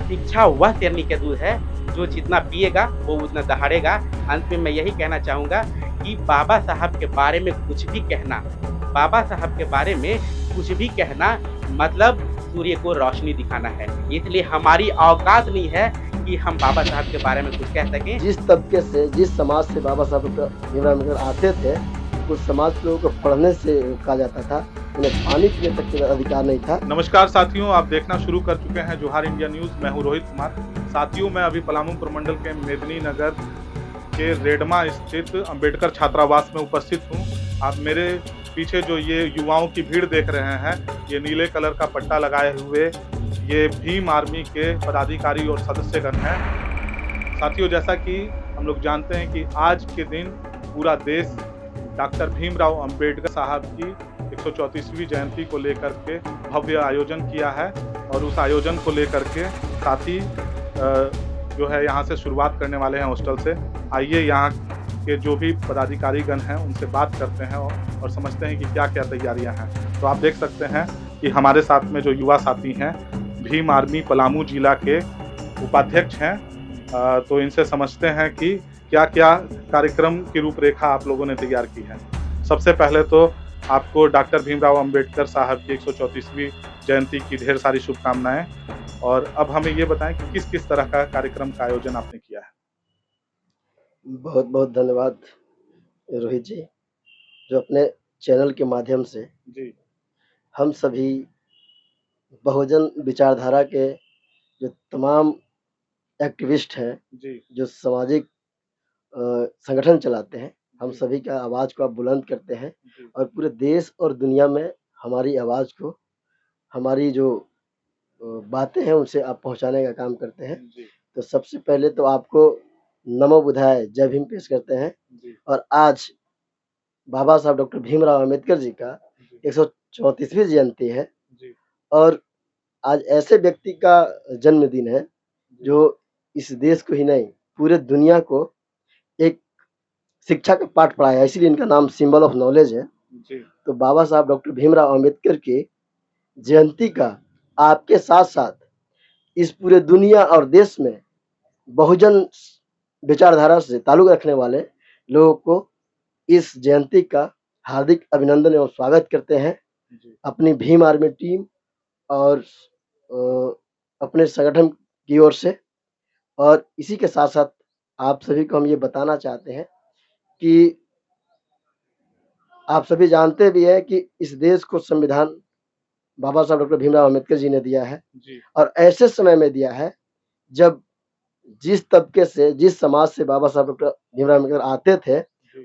शिक्षा वह शेरनी का दूध है जो जितना पिएगा वो उतना दहाड़ेगा। अंत में मैं यही कहना चाहूँगा कि बाबा साहब के बारे में कुछ भी कहना, बाबा साहब के बारे में कुछ भी कहना मतलब सूर्य को रोशनी दिखाना है। इसलिए हमारी औकात नहीं है कि हम बाबा साहब के बारे में कुछ कह सकें। जिस तबके से, जिस समाज से बाबा साहब भीमराव अम्बेडकर आते थे, उस समाज के लोगों को पढ़ने से रोका जाता था, उन्हें पानी पीने तक का अधिकार नहीं था। नमस्कार साथियों, आप देखना शुरू कर चुके हैं जोहार इंडिया न्यूज। मैं हूं रोहित कुमार। साथियों, मैं अभी पलामू प्रमंडल के मेदिनी नगर के रेडमा स्थित अंबेडकर छात्रावास में उपस्थित हूं। आप मेरे पीछे जो ये युवाओं की भीड़ देख रहे हैं, ये नीले कलर का पट्टा लगाए हुए ये भीम आर्मी के पदाधिकारी और सदस्यगण हैं। साथियों, जैसा कि हम लोग जानते हैं कि आज के दिन पूरा देश डॉक्टर भीमराव अंबेडकर साहब की 134वीं जयंती को लेकर के भव्य आयोजन किया है और उस आयोजन को लेकर के साथी जो है यहाँ से शुरुआत करने वाले हैं हॉस्टल से। आइए यहाँ के जो भी पदाधिकारीगण हैं उनसे बात करते हैं और समझते हैं कि क्या क्या तैयारियां हैं। तो आप देख सकते हैं कि हमारे साथ में जो युवा साथी हैं भीम आर्मी पलामू जिला के उपाध्यक्ष हैं, तो इनसे समझते हैं कि क्या क्या कार्यक्रम की रूपरेखा आप लोगों ने तैयार की है। सबसे पहले तो आपको डॉक्टर भीमराव अंबेडकर साहब की 134वीं जयंती की ढेर सारी शुभकामनाएं। और अब हमें ये बताएं कि किस किस तरह का कार्यक्रम का आयोजन आपने किया है। बहुत बहुत धन्यवाद रोहित जी, जो अपने चैनल के माध्यम से जी हम सभी बहुजन विचारधारा के जो तमाम एक्टिविस्ट हैं, जी जो सामाजिक संगठन चलाते हैं, हम सभी का आवाज़ को आप बुलंद करते हैं और पूरे देश और दुनिया में हमारी आवाज़ को, हमारी जो बातें हैं उनसे आप पहुंचाने का काम करते हैं। तो सबसे पहले तो आपको नमो बुधाय, जय भीम पेश करते हैं। और आज बाबा साहब डॉक्टर भीमराव अम्बेडकर जी का 134वीं जयंती है और आज ऐसे व्यक्ति का जन्मदिन है जो इस देश को ही नहीं पूरे दुनिया को एक शिक्षा का पाठ पढ़ाया है, इसीलिए इनका नाम सिंबल ऑफ नॉलेज है। तो बाबा साहब डॉक्टर भीमराव अम्बेडकर की जयंती का आपके साथ साथ इस पूरे दुनिया और देश में बहुजन विचारधारा से ताल्लुक रखने वाले लोगों को इस जयंती का हार्दिक अभिनंदन एवं स्वागत करते हैं अपनी भीम आर्मी टीम और अपने संगठन की ओर से। और इसी के साथ साथ आप सभी को हम ये बताना चाहते हैं कि आप सभी जानते भी हैं कि इस देश को संविधान बाबा साहब डॉक्टर भीमराव अम्बेडकर जी ने दिया है और ऐसे समय में दिया है जब जिस तबके से, जिस समाज से बाबा साहब डॉक्टर भीमराव अम्बेडकर आते थे,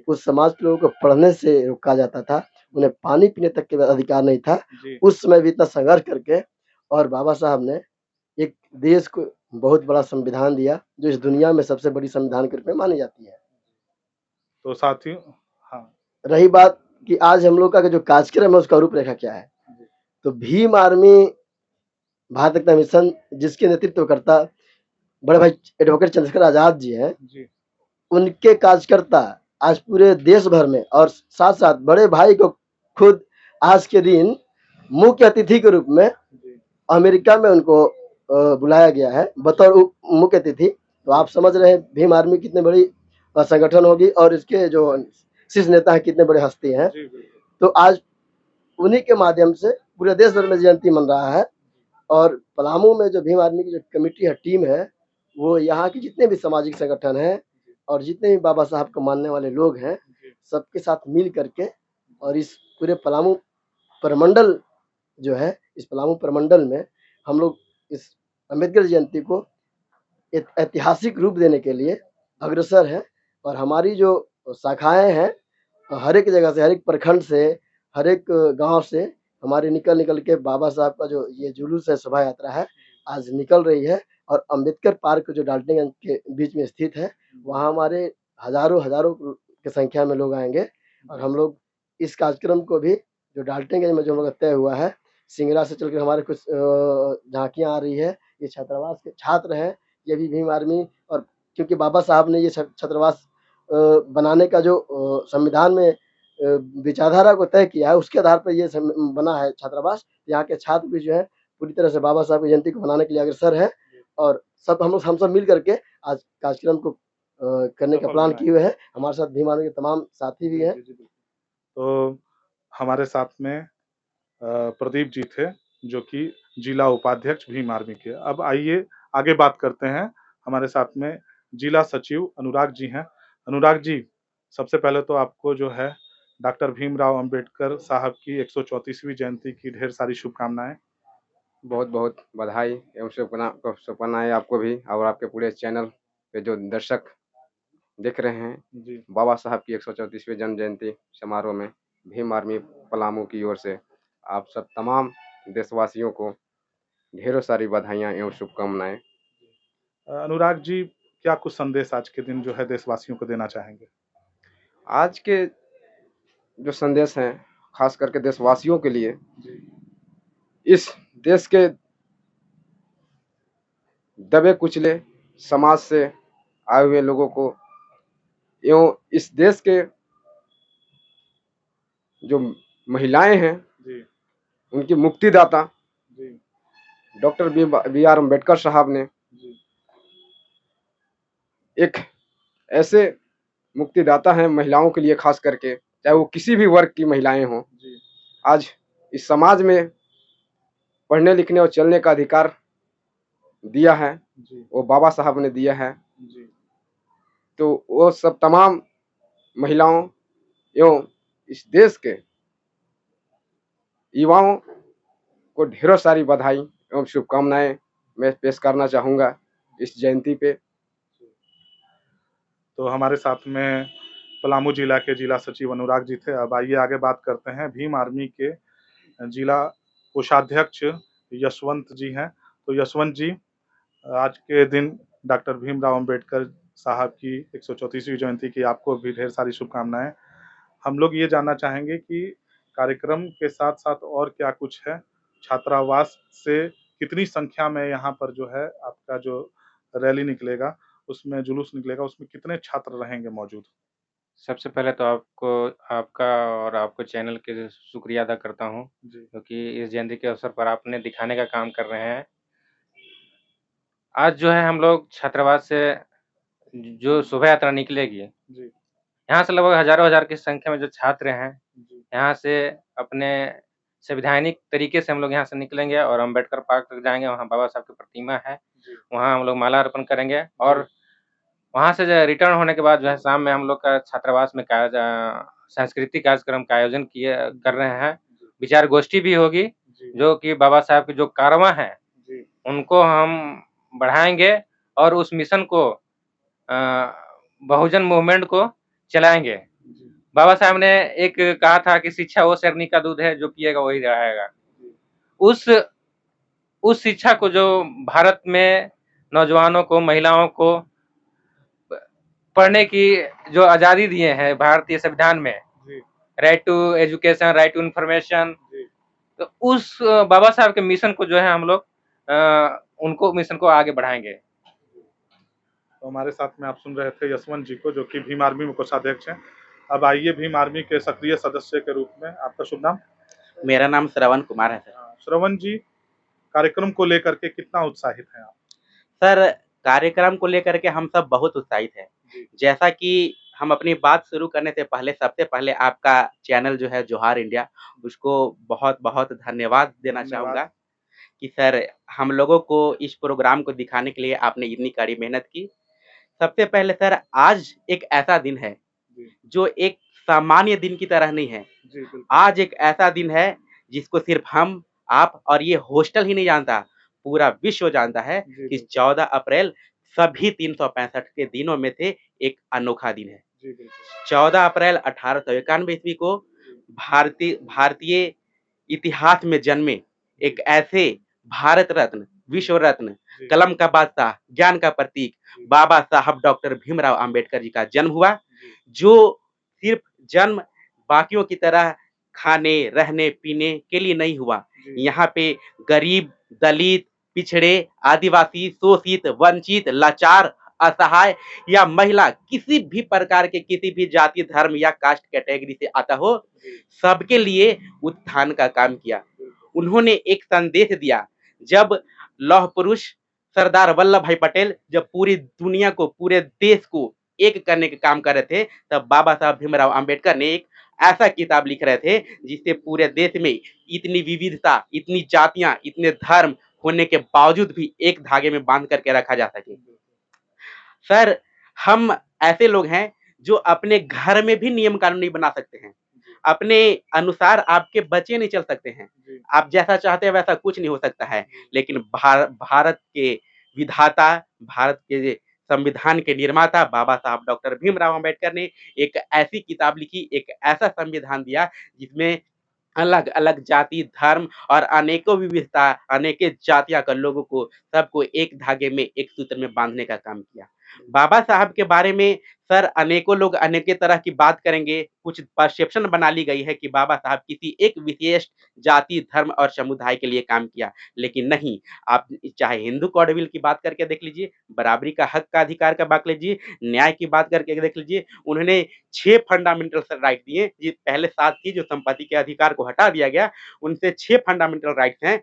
उस समाज के लोगों को पढ़ने से रोका जाता था, उन्हें पानी पीने तक का अधिकार नहीं था। उस समय भी इतना संघर्ष करके और बाबा साहब ने एक देश को बहुत बड़ा संविधान दिया जो इस दुनिया में सबसे बड़ी संविधान के रूप में मानी जाती है। तो साथियों, हाँ, रही बात कि आज हम लोग का जो कार्यक्रम है उसका रूपरेखा क्या है, तो भीम आर्मी भारत एकता मिशन जिसके नेतृत्व करता बड़े भाई एडवोकेट चंद्रशेखर आजाद जी हैं, उनके कार्यकर्ता आज पूरे देश भर में और साथ साथ बड़े भाई को खुद आज के दिन मुख्य अतिथि के रूप में अमेरिका में उनको बुलाया गया है बतौर मुख्य अतिथि। तो आप समझ रहे हैं भीम आर्मी कितनी बड़ी संगठन होगी और इसके जो शीर्ष नेता हैं कितने बड़े हस्ती हैं। तो आज उन्हीं के माध्यम से पूरे देश भर में जयंती मन रहा है और पलामू में जो भीम आर्मी की जो कमेटी है, टीम है, वो यहाँ के जितने भी सामाजिक संगठन हैं और जितने भी बाबा साहब को मानने वाले लोग हैं, सबके साथ मिल करके और इस पूरे पलामू प्रमंडल जो है, इस पलामू प्रमंडल में हम लोग इस अम्बेडकर जयंती को एक ऐतिहासिक रूप देने के लिए अग्रसर है। और हमारी जो शाखाएं हैं, हर एक जगह से, हर एक प्रखंड से, हर एक गांव से हमारे निकल के बाबा साहब का जो ये जुलूस है, शोभा यात्रा है, आज निकल रही है। और अम्बेडकर पार्क जो डाल्टनगंज के बीच में स्थित है, वहाँ हमारे हजारों की संख्या में लोग आएंगे। और हम लोग इस कार्यक्रम को भी जो डाल्टनगंज में जो हम लोग तय हुआ है, सिंगरा से चल के हमारे कुछ झांकियाँ आ रही है, ये छात्रावास के छात्र हैं, ये भी भीम आर्मी। और क्योंकि बाबा साहब ने ये छात्रावास बनाने का जो संविधान में विचारधारा को तय किया है, उसके आधार पर ये बना है छात्रावास। यहाँ के छात्र भी जो है पूरी तरह से बाबा साहब की जयंती को मनाने के लिए अग्रसर है और हम सब मिल करके आज कार्यक्रम को करने का सफल प्लान बनाएं। किए हुए हैं। हमारे साथ भीम आर्मी के तमाम साथी भी हैं। तो हमारे साथ में प्रदीप जी थे, जो कि जिला उपाध्यक्ष भीम आर्मी के। अब आइए आगे बात करते हैं। हमारे साथ में जिला सचिव अनुराग जी हैं। अनुराग जी, सबसे पहले तो आपको जो है डॉक्टर भीमराव अंबेडकर साहब की 134वीं जयंती की ढेर सारी शुभकामनाएं। बहुत-बहुत बधाई एवं शुभकामनाएँ आपको भी और आपके पूरे चैनल पे जो दर्शक देख रहे हैं। जी, बाबा साहब की 134वीं जन्म जयंती समारोह में भीम आर्मी पलामू की ओर से आप सब तमाम देशवासियों को ढेरों सारी बधाइयाँ एवं शुभकामनाएँ। अनुराग जी, क्या कुछ संदेश आज के दिन जो है देशवासियों को देना चाहेंगे? आज के जो संदेश हैं, खास करके देशवासियों के लिए, इस देश के दबे कुचले समाज से आए हुए लोगों को एवं इस देश के जो महिलाएं हैं, जी, उनकी मुक्तिदाता जी, डॉक्टर बी आर अम्बेडकर साहब ने जी, एक ऐसे मुक्तिदाता हैं महिलाओं के लिए, खास करके चाहे वो किसी भी वर्ग की महिलाएं हों। जी, आज इस समाज में पढ़ने लिखने और चलने का अधिकार दिया है, जी, वो बाबा साहब ने दिया है। जी, तो वो सब तमाम महिलाओं एवं इस देश के युवाओं को ढेरों सारी बधाई एवं शुभकामनाएं मैं पेश करना चाहूँगा इस जयंती पे। तो हमारे साथ में पलामू जिला के जिला सचिव अनुराग जी थे। अब आइए आगे बात करते हैं। भीम आर्मी के जिला कोषाध्यक्ष यशवंत जी हैं। तो यशवंत जी, आज के दिन डॉक्टर भीमराव अंबेडकर साहब की 134वीं जयंती की आपको भी ढेर सारी शुभकामनाएं। हम लोग ये जानना चाहेंगे कि कार्यक्रम के साथ-साथ और क्या कुछ है? छात्रावास से कितनी संख्या में यहाँ पर जो है आपका जो रैली निकलेगा, उसमें जुलूस निकलेगा, उसमें कितने छात्र रहेंगे मौजूद? सबसे पहले तो आपका और आपको चैनल के शुक्रिया अदा करता हूँ, जी, क्योंकि इस जयंती के अवसर पर आपने दिखाने का काम कर रहे हैं। आज जो है हम लोग छात्रावास से जो शोभा यात्रा निकलेगी, जी, यहाँ से लगभग हज़ारों हज़ार की संख्या में जो छात्र हैं, जी, यहाँ से अपने संवैधानिक तरीके से हम लोग यहाँ से निकलेंगे और अम्बेडकर पार्क तक जाएँगे, वहाँ बाबा साहब की प्रतिमा है, जी, वहाँ हम लोग माला अर्पण करेंगे और वहाँ से जो रिटर्न होने के बाद जो है शाम में हम लोग का छात्रावास में सांस्कृतिक कार्यक्रम का आयोजन कर रहे हैं। विचार गोष्ठी भी होगी, जी, जो कि बाबा साहब के जो कारवां हैं, जी, उनको हम बढ़ाएँगे और उस मिशन को बहुजन मूवमेंट को चलाएँगे। जी, बाबा साहब ने एक कहा था कि शिक्षा वो शेरनी का दूध है, जो पिएगा वही रहेगा। उस उस शिक्षा को जो भारत में नौजवानों को, महिलाओं को पढ़ने की जो आज़ादी दिए हैं भारतीय संविधान में, जी, right to education, right to information, जी। तो उस बाबा साहब के मिशन को जो है हम लोग उनको मिशन को आगे बढ़ाएँगे। तो हमारे साथ में आप सुन रहे थे यशवंत जी को, जो कि भीम आर्मी में कोषाध्यक्ष हैं। अब आइए भीम आर्मी के सक्रिय सदस्य के रूप में आपका शुभ नाम? मेरा नाम श्रवण कुमार है सर। श्रवण जी, कार्यक्रम को लेकर के कितना उत्साहित हैं आप? सर, कार्यक्रम को लेकर के हम सब बहुत उत्साहित हैं। जी, जैसा कि हम अपनी बात शुरू करने से पहले सबसे पहले आपका चैनल जो है जोहार इंडिया, उसको बहुत-बहुत धन्यवाद देना धन्यवाद। चाहूँगा कि सर हम लोगों को इस प्रोग्राम को दिखाने के लिए आपने इतनी कड़ी मेहनत की। सबसे पहले सर, आज एक ऐसा दिन है, जी, जो एक सामान्य दिन की तरह नहीं है। जी, बिल्कुल। आज एक ऐसा दिन है जिसको सिर्फ़ हम, आप और ये हॉस्टल ही नहीं जानता, पूरा विश्व जानता है जी, कि बिल्कुल। 14 अप्रैल सभी 365 के दिनों में से एक अनोखा दिन है। जी, बिल्कुल। 14 अप्रैल 1891 ईस्वी को भारतीय इतिहास में जन्मे एक ऐसे भारत रत्न, विश्व रत्न, जी, कलम का बादशाह, ज्ञान का प्रतीक जी, बाबा साहब डॉक्टर भीमराव अंबेडकर जी का जन्म हुआ, जी, जो सिर्फ़ जन्म बाकियों की तरह खाने, रहने, पीने के लिए नहीं हुआ। जी, यहाँ पे गरीब, दलित, पिछड़े, आदिवासी, शोषित, वंचित, लाचार, असहाय या महिला किसी भी प्रकार के किसी भी जाति, धर्म या कास्ट कैटेगरी से आता हो, जी, सबके लिए उत्थान का काम किया। बिल्कुल। उन्होंने एक संदेश दिया, जब लौह पुरुष सरदार वल्लभ भाई पटेल जब पूरी दुनिया को, पूरे देश को एक करने के काम कर रहे थे, तब बाबा साहब भीमराव अंबेडकर ने एक ऐसा किताब लिख रहे थे जिससे पूरे देश में इतनी विविधता, इतनी जातियां, इतने धर्म होने के बावजूद भी एक धागे में बांध करके रखा जा सके। सर, हम ऐसे लोग हैं जो अपने घर में भी नियम कानून नहीं बना सकते हैं। अपने अनुसार आपके बच्चे नहीं चल सकते हैं। आप जैसा चाहते हैं वैसा कुछ नहीं हो सकता है। लेकिन भारत के विधाता, भारत के संविधान के निर्माता बाबा साहब डॉक्टर भीमराव अंबेडकर ने एक ऐसी किताब लिखी, एक ऐसा संविधान दिया जिसमें अलग-अलग जाति, धर्म और अनेकों विविधता, अनेके जातियों के लोगों को सबको एक धागे में, एक सूत्र में बाँधने का काम किया। बाबा साहब के बारे में सर अनेकों लोग अनेके तरह की बात करेंगे, कुछ परसेप्शन बना ली गई है कि बाबा साहब किसी एक विशेष जाति, धर्म और समुदाय के लिए काम किया, लेकिन नहीं, आप चाहे हिंदू कौड़विल की बात करके देख लीजिए, बराबरी का हक का अधिकार का बात लीजिए, न्याय की बात करके देख लीजिए, उन्होंने 6 फंडामेंटल राइट दिए, ये पहले 7 थी जो संपत्ति के अधिकार को हटा दिया गया, उनसे 6 फंडामेंटल राइट्स हैं।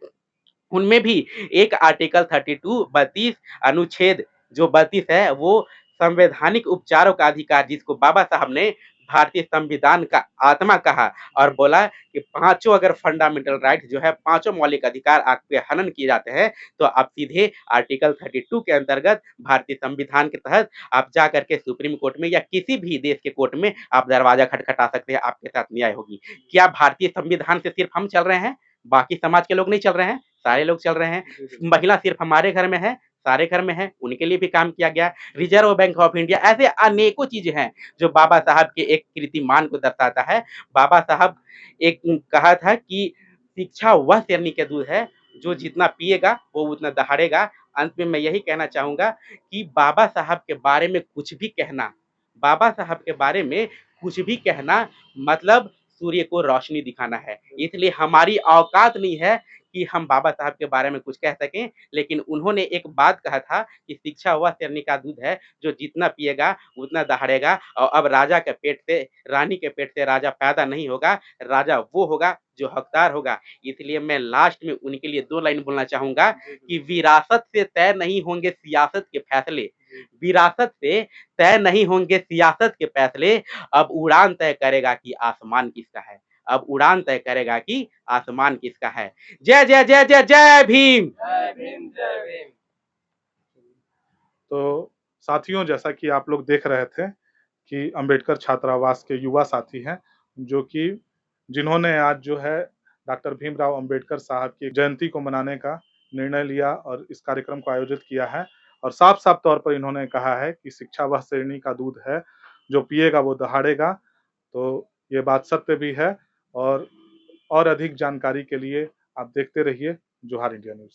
उनमें भी एक आर्टिकल 32 32 अनुच्छेद जो 32 है वो संवैधानिक उपचारों का अधिकार, जिसको बाबा साहब ने भारतीय संविधान का आत्मा कहा और बोला कि पांचों अगर फंडामेंटल राइट जो है, पांचों मौलिक अधिकार आप पे हनन किए जाते हैं, तो आप सीधे आर्टिकल 32 के अंतर्गत भारतीय संविधान के तहत आप जा करके सुप्रीम कोर्ट में या किसी भी देश के कोर्ट में आप दरवाजा खटखटा सकते हैं, आपके साथ न्याय होगी। क्या भारतीय संविधान से सिर्फ हम चल रहे हैं, बाकी समाज के लोग नहीं चल रहे हैं? सारे लोग चल रहे हैं। महिला सिर्फ हमारे घर में है, सारे घर में है, उनके लिए भी काम किया गया। रिजर्व बैंक ऑफ इंडिया, ऐसे अनेकों चीजें हैं जो बाबा साहब के एक कीर्तिमान को दर्शाता है। बाबा साहब एक कहा था कि शिक्षा वह शेरनी का दूध है जो जितना पिएगा वो उतना दहाड़ेगा। अंत में मैं यही कहना चाहूंगा कि बाबा साहब के बारे में कुछ भी कहना, बाबा साहब के बारे में कुछ भी कहना मतलब सूर्य को रोशनी दिखाना है। इसलिए हमारी औकात नहीं है कि हम बाबा साहब के बारे में कुछ कह सकें, लेकिन उन्होंने एक बात कहा था कि शिक्षा वह शेरनी का दूध है जो जितना पिएगा उतना दहाड़ेगा। और अब राजा के पेट से, रानी के पेट से राजा पैदा नहीं होगा, राजा वो होगा जो हकदार होगा। इसलिए मैं लास्ट में उनके लिए 2 लाइन बोलना चाहूंगा कि विरासत से तय नहीं होंगे सियासत के फैसले, विरासत से तय नहीं होंगे सियासत के फैसले, अब उड़ान तय करेगा कि आसमान किसका है, अब उड़ान तय करेगा कि आसमान किसका है। जय जय जय जय जय भीम। जय भीम, जय भीम। तो साथियों, जैसा कि आप लोग देख रहे थे कि अंबेडकर छात्रावास के युवा साथी हैं जो कि जिन्होंने आज जो है डॉक्टर भीमराव अंबेडकर साहब की जयंती को मनाने का निर्णय लिया और इस कार्यक्रम को आयोजित किया है। और साफ-साफ तौर पर इन्होंने कहा है कि शिक्षा वह शेरनी का दूध है, जो पिएगा वो दहाड़ेगा। तो ये बात सत्य भी है और अधिक जानकारी के लिए आप देखते रहिए जोहार इंडिया न्यूज़।